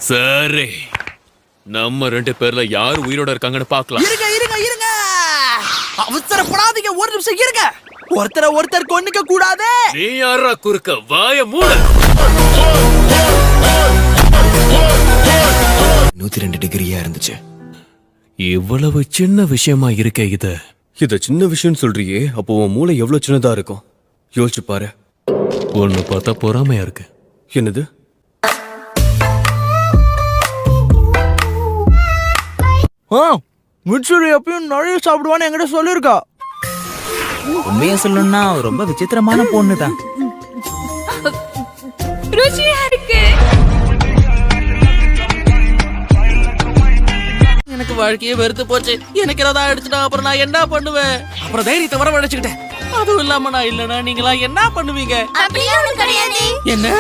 சரி, நம்ம 2 பேர்ல யார் உயிரோட இருக்காங்கன்னு பாக்கலாம். இருங்க இருங்க இருங்க, அவசரப்படாதீங்க, ஒரு நிமிஷம் இருங்க. ஒருத்தர் கொன்னுக்க கூடாது. நீ யாரா குறுக்க? வாய மூடு. 102 டிகிரியா இருந்துச்சு. இவ்வளவு சின்ன விஷயமா இருக்கே இது. இத சின்ன விஷயம் சொல்றியே, அப்போ உன் மூளை எவ்வளவு சின்னதா இருக்கும் யோசிச்சு பாரு. ஒன்னு பார்த்தா பொறாமையா இருக்கு. என்னது? மிட்சுரி எப்பயும் நிறைய சாப்பிடுவான்னு என்கிட்ட சொல்லிருக்கா. உண்மையா சொல்லணும்னா ரொம்ப விசித்திரமான பொண்ணுதான். ருசியா இருக்கு. எனக்கு வாழ்க்கையே வெறுத்து போச்சு. எனக்கு ஏதாவது ஆயிடுச்சுன்னா அப்புறம் நான் என்ன பண்ணுவேன்? அப்புறம் தைரியத்தை வரவழைச்சுக்கிட்டேன். அதுவும் இல்லாம நான் இல்லைன்னா நீங்களா என்ன பண்ணுவீங்க? அப்படியே ஒண்ணும் கிடையாது. என்ன